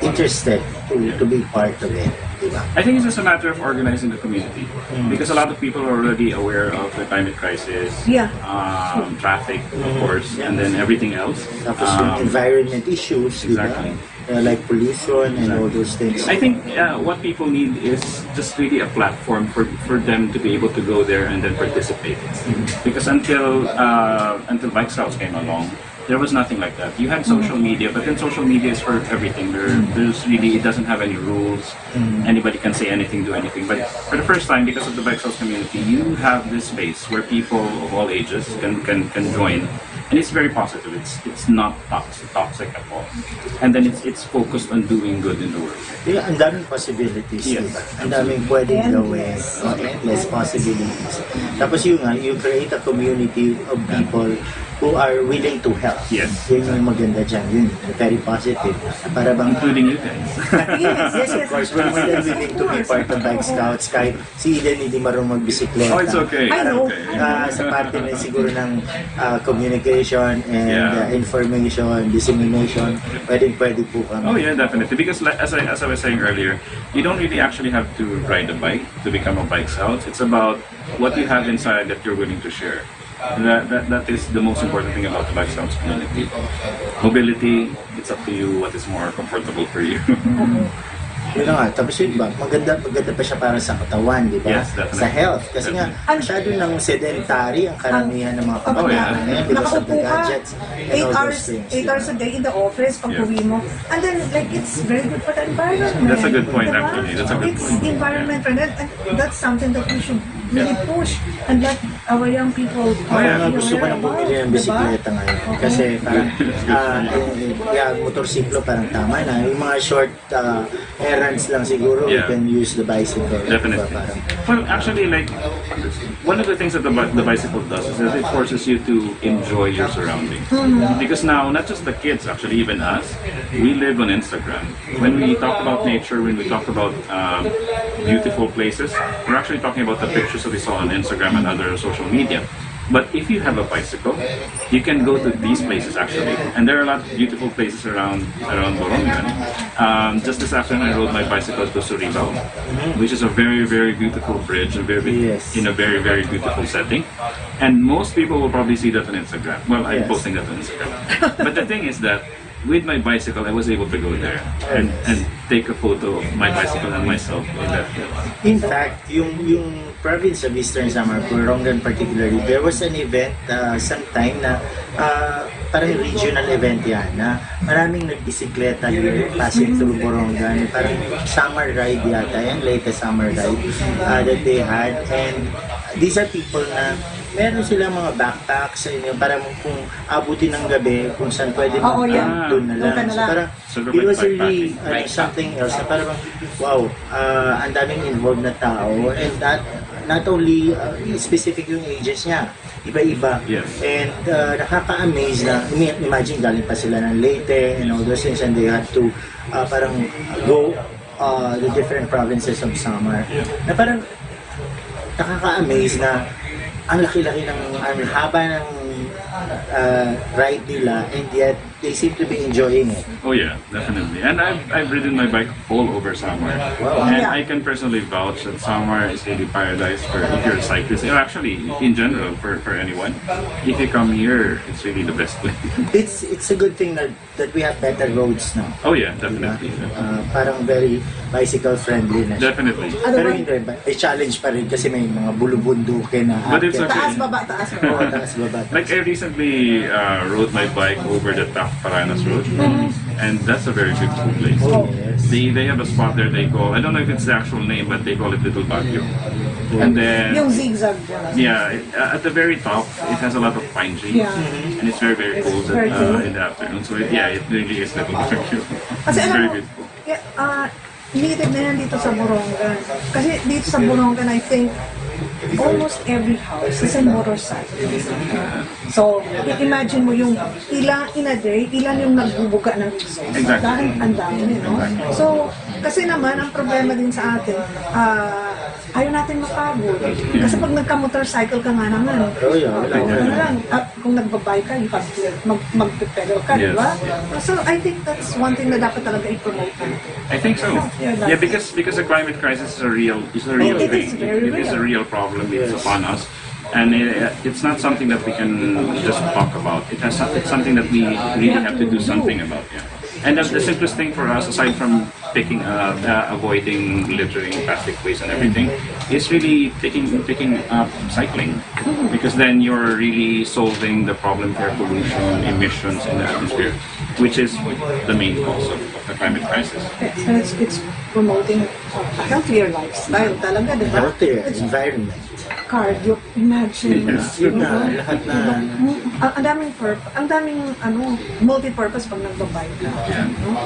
interested to be part of it. Diba? I think it's just a matter of organizing the community because a lot of people are already aware of the climate crisis, Yeah. Traffic, of course, and then everything else. Tapos yung environment issues, Exactly. diba? Like pollution and all those things. I think what people need is just really a platform for them to be able to go there and then participate. Because until Bike Scouts came along, there was nothing like that. You had social media, but then social media is for everything. There's really, it doesn't have any rules. Anybody can say anything, do anything. But for the first time, because of the Bike Scouts community, you have this space where people of all ages can join. And it's very positive. It's not toxic at all. And then it's focused on doing good in the world. Yeah, ang daming possibilities, Yes, diba? Ang daming pwedeng gawin. Endless. Endless possibilities. Tapos yun nga, you create a community of people who are willing to help. Yes. Yun yung maganda dyan. Yun, very positive. Para bang, Including you guys. yes, of course, we're more than willing to be part of Bike Scouts. Kahit si Eden hindi marunong magbisikleta. Oh, it's okay. I know. Sa parte na siguro ng communication and information, dissemination, pwede po kami. Oh yeah, definitely. Because as I was saying earlier, you don't really actually have to ride a bike to become a Bike Scout. It's about what you have inside that you're willing to share. And that is the most important thing about the Bike Scouts community. Mobility, it's up to you what is more comfortable for you. Yun na nga, tapos yun ba, maganda pa siya para sa katawan, di ba? Yes, definitely. Sa health. Kasi nga, masyado ng sedentary ang karamihan ng mga kabataan ngayon, di ba? Sa Nakaupo ka, gadgets and 8 all hours, those things. 8 hours a day in the office pag uwi mo. And then, like, it's very good for the environment. That's a good point, Diba? actually. That's a good It's point. environment friendly, and that's something that we should really push and let our young people Kaya nga be gusto ko aware nang about, bumili ng diba? bisikleta ngayon. Kasi parang, motorsiklo parang tama na. Yung mga short errands lang siguro, we Yeah. can use the bicycle. Definitely. Diba? Parang, Well, actually, like one of the things that the bicycle does is that it forces you to enjoy your surroundings. Because now, not just the kids, actually, even us, we live on Instagram. When we talk about nature, when we talk about beautiful places, we're actually talking about the pictures that we saw on Instagram and other social media. But if you have a bicycle, you can go to these places actually, and there are a lot of beautiful places around Borongan. Just this afternoon, I rode my bicycle to Surigao, which is a very very beautiful bridge, Yes. in a very very beautiful setting. And most people will probably see that on Instagram. Well, I'm Yes. posting that on Instagram. But the thing is that with my bicycle, I was able to go there and take a photo of my bicycle and myself in that place. in fact, yung province of Eastern Samar, Borongan particularly, there was an event sometime na parang regional event yan na maraming nagbisikleta here passing through Borongan, parang summer ride yata yan, latest summer ride that they had, and these are people na meron silang mga backpacks sa inyo para kung abutin ng gabi kung saan pwede Oo, mag-camp, yeah. doon na lang. Doon ka na So lang. parang Sort of it like was really backpacking. something else na parang wow, ang daming involved na tao, and that not only specific yung ages niya, iba-iba. Yes. And nakaka-amaze na, imagine galing pa sila ng Leyte and all those things, and they had to parang go the different provinces of Samar. Na parang nakaka-amaze na ang laki-laki ang haba ng ride nila, and yet they seem to be enjoying it. Oh yeah, definitely. And I've ridden my bike all over Samar. Wow. And Yeah. I can personally vouch that Samar is really paradise for if you're a cyclist, or actually in general for anyone. If you come here, it's really the best place. It's a good thing that we have better roads now. Oh yeah, Diba? definitely. Parang very bicycle friendly na siya. Definitely. Pero hindi, may challenge pa rin kasi may mga bulubundukin na But it's okay. Taas, baba, taas, baba. Oo, taas baba. Like I recently rode my bike over the Paranas Road, and that's a very beautiful place. Oh, yes. They have a spot there they call, I don't know if it's the actual name, but they call it Little Baguio. And then Yung zigzag dyan. yeah, at the very top, it has a lot of pine trees, Yeah. and it's very very cold very cold. in the afternoon. So it really is Little Baguio. Kasi It's alam very mo, beautiful. yeah, needed na yan dito sa Borongan. Kasi dito sa Borongan, I think, almost every house is a motorcycle. So, imagine mo yung ilan in a day, ilan yung nagbubuga ng exhaust. Exactly. Dahil ang dami, no? So, kasi naman, ang problema din sa atin, ayaw natin mapagod. Kasi pag nagka-motorcycle ka nga naman, kung nagbabike ka, mag-pedal ka, di ba? So, I think that's one thing na dapat talaga i-promote. I think so. Yeah, because the climate crisis is a real It thing. is very It is a real. real problem. It's upon us, and it's not something that we can just talk about. It's something that we really have to do something about. Yeah. And the simplest thing for us, aside from avoiding littering, plastic waste, and everything, is really picking up cycling, because then you're really solving the problem of air pollution, emissions in the atmosphere, which is the main cause of the climate crisis. And it's promoting a healthier lifestyle talaga, di ba? Healthier It's environment. cardio, imagine. Yes. Yun na, lahat na. Ang daming multi-purpose pag nagbabike ka. No?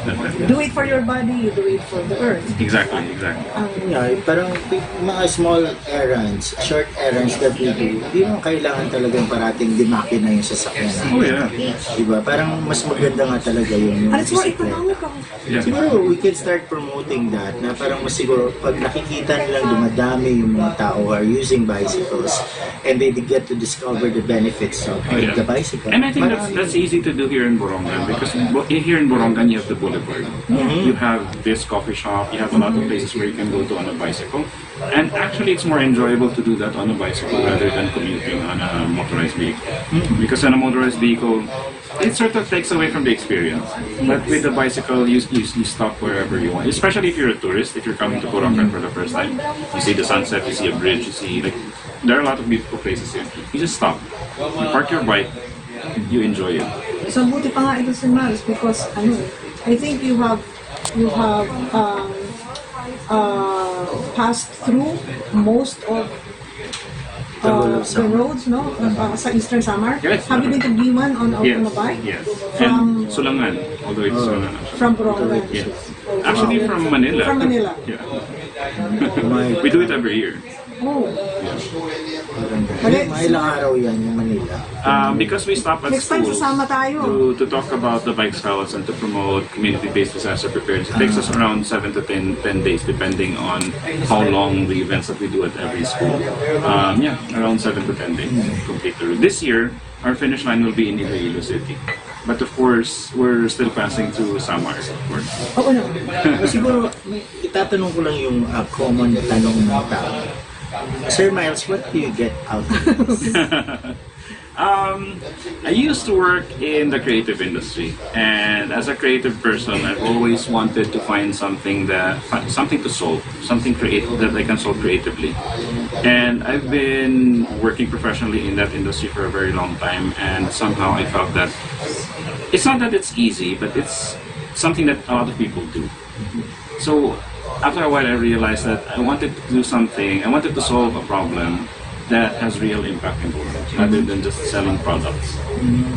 Do it for your body, you do it for the earth. Exactly. Yun nga, parang mga small errands, short errands that we do, hindi mo kailangan talagang parating dimaki na yung sasakyan natin. Oh yeah. Diba? Parang mas maganda nga talaga yung And it's more bisikleta. economical. Yeah. Siguro we can start promoting that na parang mas siguro pag nakikita nilang dumadami yung mga tao who are using bicycles and they get to discover the benefits of Yeah. the bicycle. And I think that's easy to do here in Borongan, because here in Borongan you have the boulevard. You have this coffee shop, you have a lot of places where you can go to on a bicycle. And actually it's more enjoyable to do that on a bicycle rather than commuting on a motorized vehicle. Because on a motorized vehicle, it sort of takes away from the experience. But with the bicycle, you stop wherever you want. Especially if you're a tourist, if you're coming to Borongan for the first time, you see the sunset, you see a bridge, you see there are a lot of beautiful places here. You just stop, you park your bike, you enjoy it. So buti pa nga ito si Miles because I think you have passed through most of the roads, no? Sa Eastern Samar. Yes. Have you been to B1 on a bike? Yes. From And Sulangan, although it's Sulangan. from Borongan. Yes. Actually from Manila. From Manila. Yeah. We do it every year. Oh. Mga ilang araw yan yung Manila. Because we stop at Next time schools sasama tayo. to talk about the bike scouts and to promote community-based disaster preparedness. It takes us around 7 to 10 days depending on how long the events that we do at every school. Around 7 to 10 days to complete the route. This year, our finish line will be in Iloilo City. But of course, we're still passing through Samar, of course. Oo no. Siguro, itatanong ko lang yung common tanong ng tao. Sir Miles, what do you get out of this? I used to work in the creative industry, and as a creative person, I've always wanted to find something to solve, something creative that I can solve creatively. And I've been working professionally in that industry for a very long time, and somehow I felt that it's not that it's easy, but it's something that a lot of people do. So after a while, I realized that I wanted to do something. I wanted to solve a problem that has real impact in the world, rather than just selling products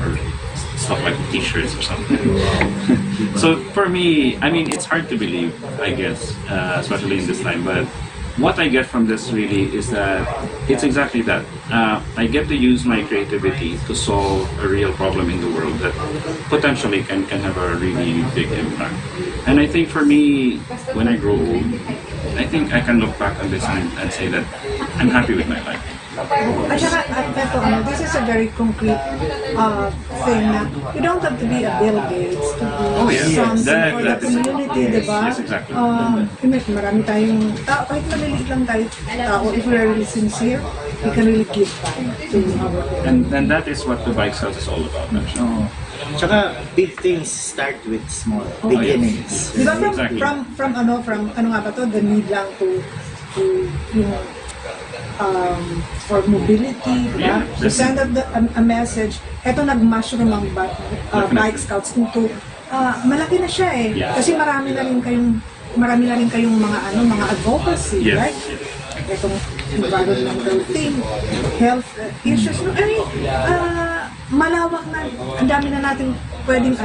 or stuff like T-shirts or something. So for me, I mean, it's hard to believe, I guess, especially in this time. But what I get from this really is that it's exactly that. I get to use my creativity to solve a real problem in the world that potentially can have a really big impact. And I think for me, when I grow old, I think I can look back on this and say that I'm happy with my life. At saka, this is a very concrete thing na you don't have to be a Bill Gates to do something for the community, di ba? Yes, exactly. Marami tayong tao, kahit maliliit lang tayo tao, if we're really sincere, we can really give back to our community. And that is what the bike sales is all about, actually. Tsaka, big things start with small beginnings. Di ba Exactly. from ano nga ba to, the need lang to for mobility, di ba? Yeah, To send out a message, eto nag-mushroom ang bike scouts into, malaki na siya eh. Yeah. Kasi marami na rin kayong mga advocacy, Yes. right? Itong environmental thing, health issues. No, I mean, malawak na, ang dami na natin pwedeng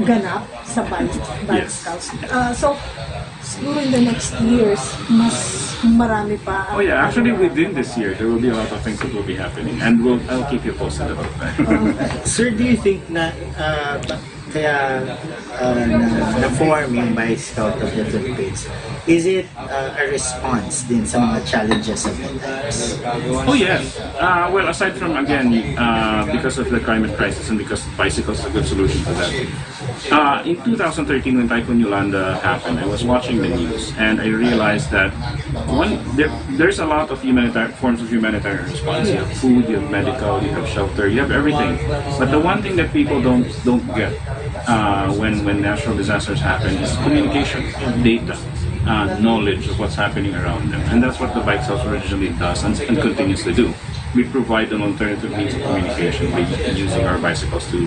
ganap sa bike Yes. scouts. siguro in the next years, mas marami pa. Oh yeah, actually within this year there will be a lot of things that will be happening, and I'll keep you posted about that. Sir, do you think na kaya na-form yung Boy Scout of the Philippines? Is it a response din sa mga challenges of the times? Oh yes. Well, aside from again, because of the climate crisis and because bicycles are a good solution to that. In 2013, when Typhoon Yolanda happened, I was watching the news and I realized that there's a lot of forms of humanitarian response. You have food, you have medical, you have shelter, you have everything. But the one thing that people don't get when natural disasters happen is communication, data. Knowledge of what's happening around them. And that's what the Bike House originally does and continues to do. We provide an alternative means of communication by using our bicycles to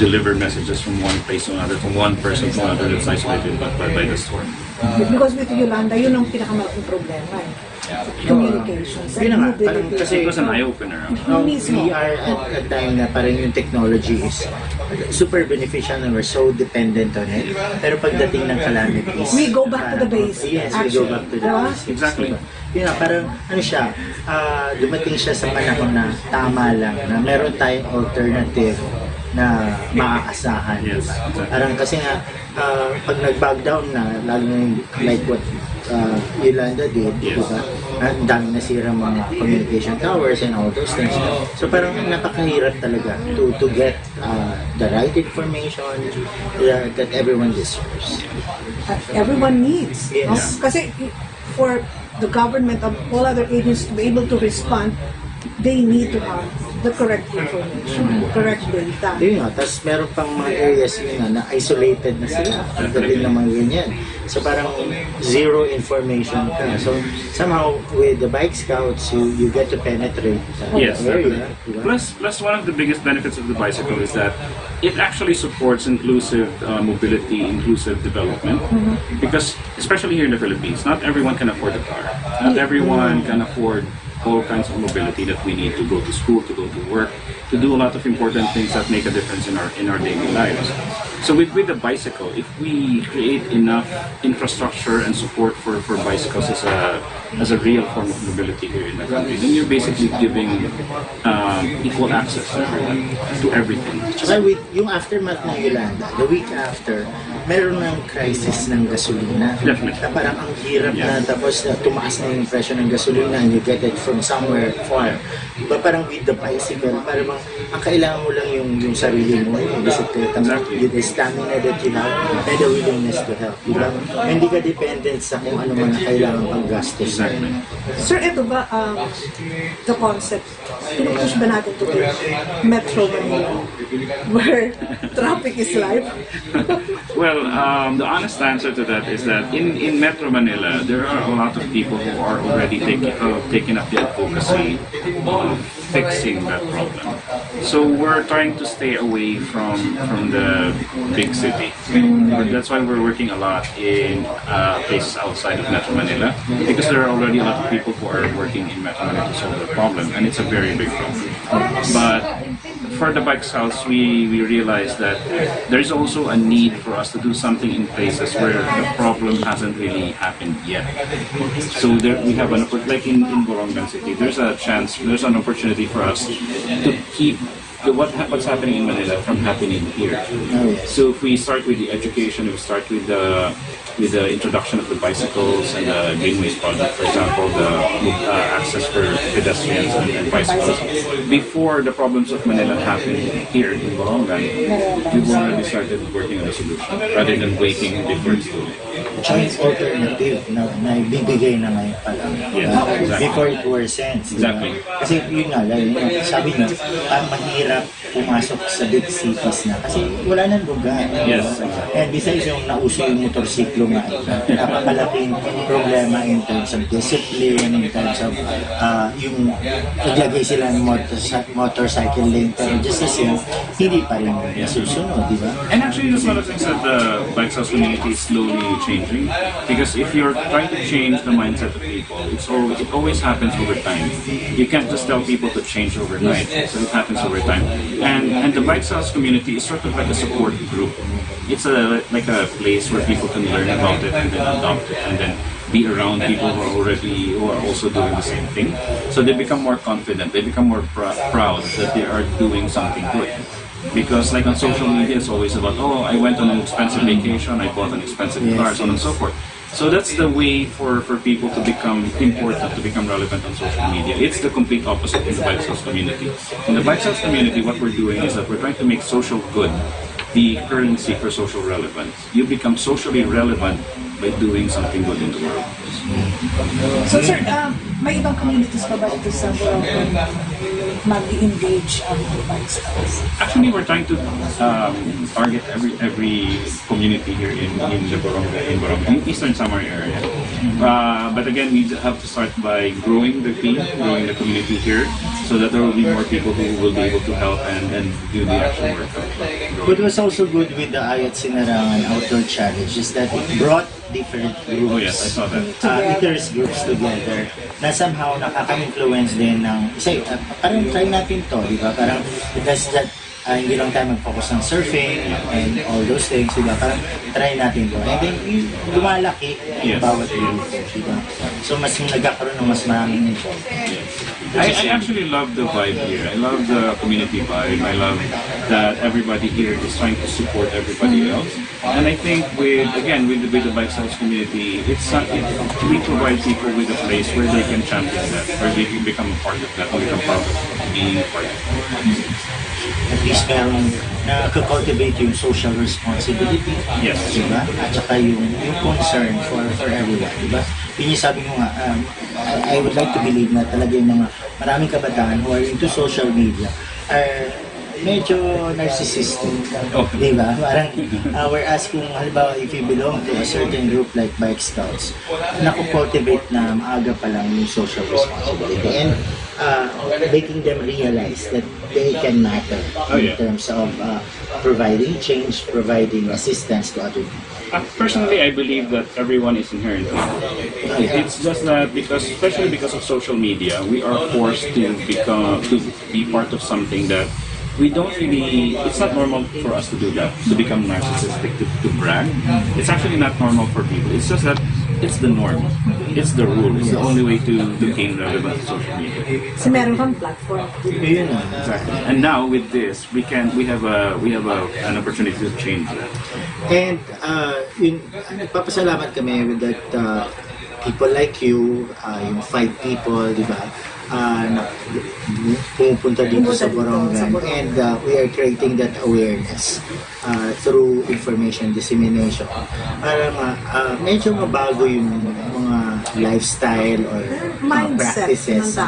deliver messages from one place to another, from one person to another that's isolated by the storm. Because with Yolanda, yun ang pinakamalaking problema. Communications and Yun na nga, mobility. kasi It was an eye-opener. Mismo. we are at a time na parang yung technology is super beneficial and we're so dependent on it. Pero pagdating ng calamities, We go back to the basics, Yes, we go actually. back to the Diba? basics. Exactly. Diba? Yun nga, parang ano siya, dumating siya sa panahon na tama lang, na meron tayong alternative na maaasahan. Yes, Diba? exactly. Parang kasi nga, pag nag-back down na, lalo na yung like what Yolanda did, Yes. diba? Ang dami nasira mga communication towers and all those things. So parang napakahirap talaga to get the right information that everyone deserves. Everyone needs. Yes. No? Kasi for the government of all other agencies to be able to respond, they need to have the correct information, the correct data. Yun nga, tapos meron pang mga areas yun nga, na isolated na sila pagdating ng mga ganyan. So parang zero information ka. So somehow with the Bike Scouts, you get to penetrate Yes, the area. definitely. Diba? Plus, one of the biggest benefits of the bicycle is that it actually supports inclusive mobility, inclusive development. Because, especially here in the Philippines, not everyone can afford a car. Not everyone can afford all kinds of mobility that we need to go to school, to go to work, to do a lot of important things that make a difference in our daily lives. So with the bicycle, if we create enough infrastructure and support for bicycles as a real form of mobility here in the country, then you're basically giving equal access to everyone, to everything. Tsaka with yung aftermath ng Yolanda, the week after, meron ng crisis ng gasolina. Definitely. Na parang ang hirap na tapos tumaas na yung presyo ng gasolina and you get it from somewhere far. Diba parang with the bicycle, parang ang kailangan mo lang yung sarili mo, yung bisikleta mo, yung stamina that you have, and the willingness to help. Diba? Hindi ka dependent sa kung ano man ang kailangan pang gastos. Exactly. Sir, ito ba the concept? Pinupush ba natin to Metro Manila where traffic is life? Well, the honest answer to that is that in Metro Manila, there are a lot of people who are already taking up the advocacy of fixing that problem. So we're trying to stay away from the big city. That's why we're working a lot in places outside of Metro Manila, because there are already a lot of people who are working in Metro Manila to solve the problem, and it's a very big problem. But for the Bike House, we realized that there's also a need for us to do something in places where the problem hasn't really happened yet. So there we have like in Borongan City, there's an opportunity for us to keep what's happening in Manila from happening here. So if we start with the education, we start with the introduction of the bicycles and the greenways project, for example, the access for pedestrians and bicycles. Before the problems of Manila happened here in Borongan, we've already started working on a solution rather than waiting before it's too late. Tsaka yung alternative na ibibigay na ngayon pa lang. Yes, exactly. Before it worsens. Exactly. Kasi yun nga, sabi nyo, mahirap pumasok sa big cities na. Kasi wala nang lugar. Yes. And besides yung nauso yung motorsiklo nga, napakalaking problema in terms of discipline, in terms of yung naglagay sila ng motorcycle lane. Pero just as yun, hindi pa rin nasusunod, di ba? And actually, that's one of the things that the Bike House community is slowly changing. Because if you're trying to change the mindset of people, it always happens over time. You can't just tell people to change overnight. So it happens over time. And the Bike Sales community is sort of like a support group. It's like a place where people can learn about it and then adopt it and then be around people who are also doing the same thing. So they become more confident. They become more proud that they are doing something good. Because like on social media, it's always about, oh, I went on an expensive vacation, I bought an expensive car, so on and so forth. So that's the way for people to become important, to become relevant on social media. It's the complete opposite in the bike sales community. In the bike sales community, what we're doing is that we're trying to make social good the currency for social relevance. You become socially relevant by doing something good in the world. So sir, may ibang communities pa ba ito sa world mag-engage ang bike sales? Actually, we're trying to target every community here in the in Eastern Samar area. But again, we have to start by growing the team, growing the community here, so that there will be more people who will be able to help and do the actual work. What was also good with the Ayat Sinarangan Outdoor Challenge is that it brought different groups, Oh yes, I saw that. interest groups together na somehow nakaka-influence din ng, kasi parang try natin to, di ba? Parang because that hindi lang tayo mag-focus ng surfing and all those things, di ba? Parang try natin to. And then lumalaki Yes. bawat group, di ba? So mas nagkakaroon ng mas maraming involved. I actually love the vibe here. I love the community vibe. I love that everybody here is trying to support everybody else. And I think with the bike sales community, we provide people with a place where they can champion that, where they can become a part of that, and become proud of being a part of it. At least meron na-cultivate yung social responsibility. Yes. Diba? At saka yung concern for everyone. Diba? Yun yung sabi mo nga, I would like to believe na talaga yung mga maraming kabataan who are into social media are medyo narcissistic. Oh. Diba? Parang, whereas kung halimbawa if you belong to a certain group like Bike Scouts, nakukultivate na maaga pa lang yung social responsibility and making them realize that they can matter in terms of providing change, providing assistance to other people. Personally, I believe that everyone is inherently good. It's just that especially because of social media, we are forced to be part of something that we don't really, it's not normal for us to do that, to become narcissistic, to brag. It's actually not normal for people. It's just that it's the norm. It's the rule. It's the only way to gain relevance on social media. So meron kang platform. Yun na. Exactly. And now with this, we have an opportunity to change that. And nagpapasalamat kami with that people like you, yung 5 people, di ba? Pumupunta dito sa Borongan and we are creating that awareness through information dissemination para medyo mabago yung mga lifestyle or Mindset practices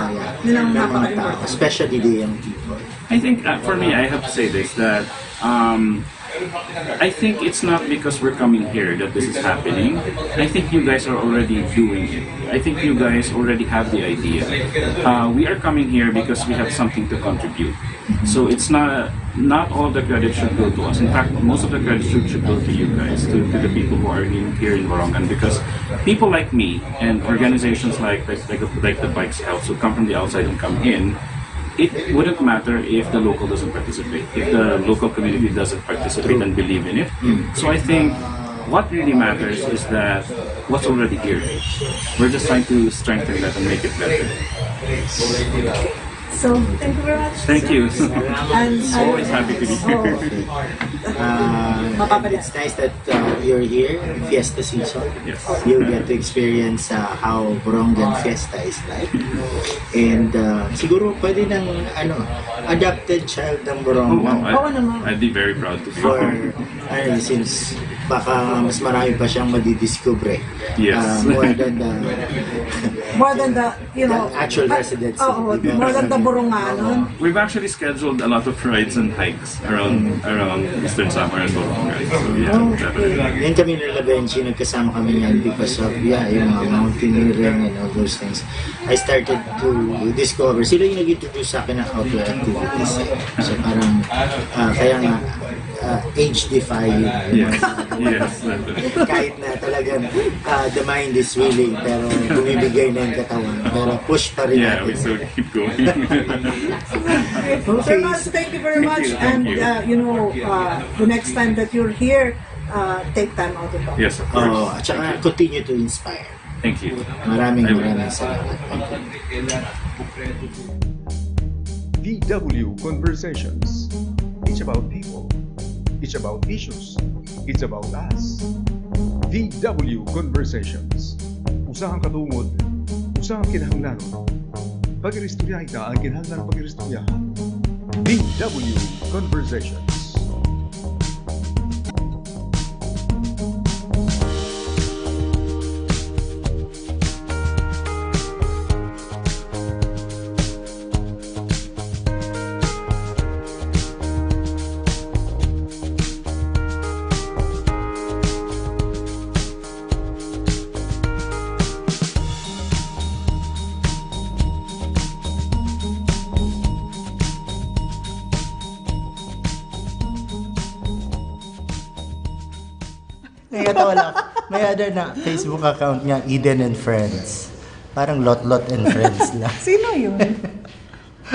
ng mga tao, especially the young people. I think for me, I have to say this, that I think it's not because we're coming here that this is happening. I think you guys are already doing it. I think you guys already have the idea. We are coming here because we have something to contribute. So it's not all the credit should go to us. In fact, most of the credit should go to you guys, to the people who are here in Borongan, because people like me and organizations like the Bike Scouts who come from the outside and come in, it wouldn't matter if the local doesn't participate, if the local community doesn't participate and believe in it. So I think what really matters is that what's already here. We're just trying to strengthen that and make it better. So, thank you very much. Thank you. And Always happy to be here. It's nice that you're here in Fiesta season. Yes. You get to experience how Borongan Fiesta is like. And siguro pwede ng adopted child ng Oh, Borongan. wow. I'd be very proud to be For here. since baka mas marami pa siyang madidiscover. Yes. more than the, Actual residency. more than the Boronganon. We've actually scheduled a lot of rides and hikes around Eastern Samar and Borongan. So yeah, definitely. Yan kami nila Benji, nagkasama kami yan because of yung mga mountaineering and all those things. I started to discover, sila yung nag-introduce sa akin ng outdoor activities. So parang, kaya nga, age-defying. Yes, yes. Kahit na talagang the mind is willing, pero bumibigay na yung katawan. Pero push pa rin Yeah, we natin. still keep going. Sir Mas, thank you very much. Thank And, you. the next time that you're here, take time out to talk. Yes, of course. At saka continue to inspire. Thank you. Maraming salamat. VW Conversations. It's about people. It's about issues. It's about us. VW Conversations. Usahang katungod. Usahang kinahanglanon. Pag-iristorya ita ang kinahanglan ng pag-iristoryahan. VW Conversations. Nakakatawa lang. May other na Facebook account niya, Eden and Friends. Parang Lot and Friends lang. Sino yun?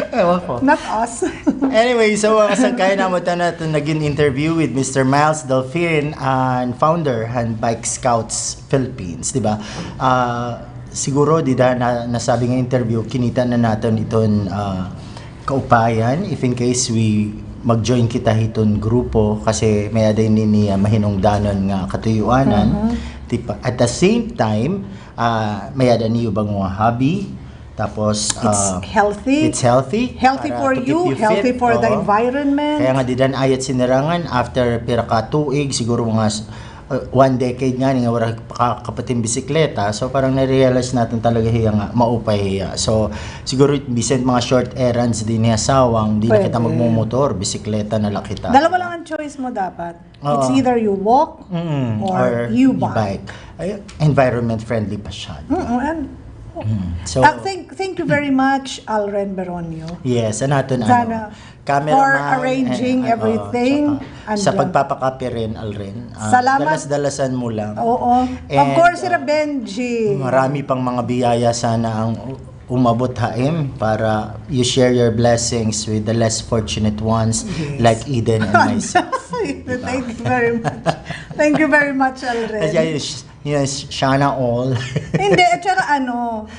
Ewan ko. Not us. Anyway, so kasangkay na mo natin naging interview with Mr. Miles Delfin, and founder ng Bike Scouts Philippines, di ba? Siguro, nasabi ng interview, kinita na natin itong kaupayan if in case we mag-join kita hiton grupo kasi may aday ni mahinungdanon nga katuyuanan. Tipa, at the same time, may aday niyo bang mga hobby. Tapos, It's healthy. It's healthy. Healthy Para for to keep you, healthy fit. for the Oo. environment. Kaya nga didan ayat sinirangan after pira ka tuig, siguro mga 1 decade nga nga wala kapating bisikleta. So parang na-realize natin talaga hiya nga maupay hiya. So siguro bisan mga short errands din niya sawang, di na Pwede. kita magmumotor, bisikleta na lang kita. Dalawa lang ang choice mo dapat. It's Oo. either you walk or you bike. Ay, environment friendly pa siya. And So thank you very much, Alren Beronio. yes, natin Sana, cameraman for arranging and, everything. tsaka sa And, pagpapakape rin, Alren. Salamat. Dalas-dalasan mo lang. Oo. Of And, course, Sir Benji. Marami pang mga biyaya sana ang umabot haim para you share your blessings with the less fortunate ones like Eden and myself. Thank you very much. Thank you very much, Alren. Kasi Shana all. Hindi, at saka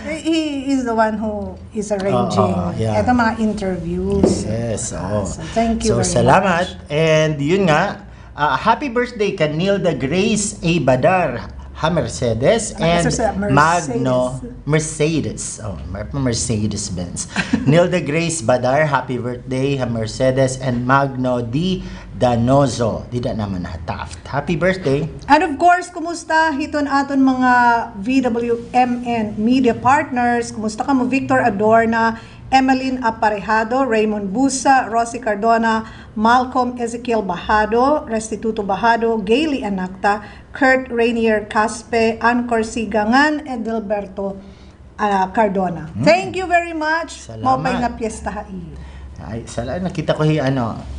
he is the one who is arranging yeah. ito mga interviews. Yes, oo. So, thank you very salamat. much. And yun nga, happy birthday ka Nilda Grace A. Badar, ha Mercedes, and Mercedes. Magno Mercedes. Oh, Mercedes Benz. Nilda Grace Badar, happy birthday, ha Mercedes, and Magno D. Danozo. Di na naman Taft. Happy birthday. And of course, kumusta hiton aton mga VWMN media partners? Kumusta ka mo Victor Adorna, Emeline Aparejado, Raymond Busa, Rosie Cardona, Malcolm Ezekiel Bajado, Restituto Bajado, Gaily Anacta, Kurt Rainier Caspe, Ann Corsigangan, and Dilberto Cardona. Thank you very much. Salamat. Mopay nga piyesta hain. Ay, nakita ko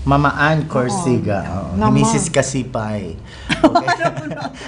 Mamaan Corsiga. Naman. Mrs. Kasipay. Okay.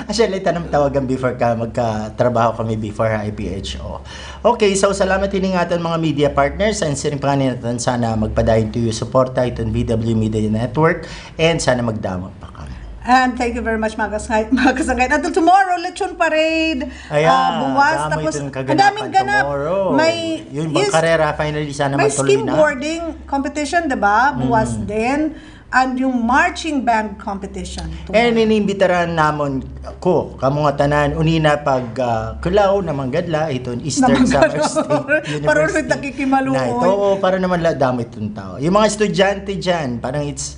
Actually, tanong tawagan before magkatrabaho kami before IPHO. Okay, so salamat hiningatan mga media partners and sinipanganin natin sana magpadayon to you suporta itong VW Media Network and sana magdamag pa kami. And thank you very much mga kasangay. Until tomorrow, Lechon Parade. Buwas. damo Tapos, itong ang kaganapan daming ganap. tomorrow. May, Yung bang karera, finally sana may magtuloy na. skimboarding competition, diba? Buwas din. And yung marching band competition. And inimbitaran namon ko, kamo nga tanan, unina pag kulaw na manggadla, iton Eastern Summer State University. Para rin nakikimaluoy. Na ito, para naman damo itong tao. Yung mga estudyante dyan, parang it's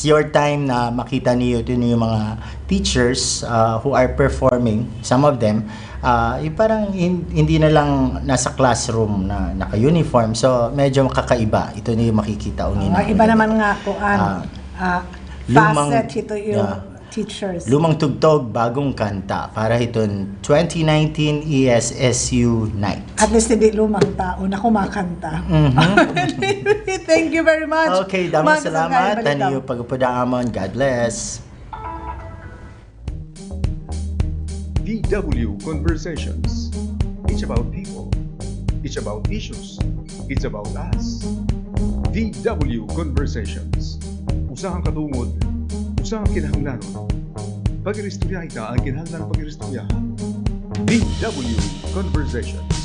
your time na makita niyo yung mga teachers who are performing, some of them, yung parang hindi na lang nasa classroom na naka-uniform. So, medyo kakaiba. Ito na yung makikita. Iba naman nga po, facet ito yung teachers. Lumang tugtog, bagong kanta para iton 2019 ESSU Night. At least hindi lumang tao na kumakanta. Thank you very much. Okay, damang Mga salamat. kasangkay, Taniyo balitaw. pagpudaamon. God bless. VW Conversations. It's about people. It's about issues. It's about us. VW Conversations. Usahang katungod. Usahang kinahanglanon. Pag-iristorya ita ang kinahanglan pag-iristorya. VW Conversations.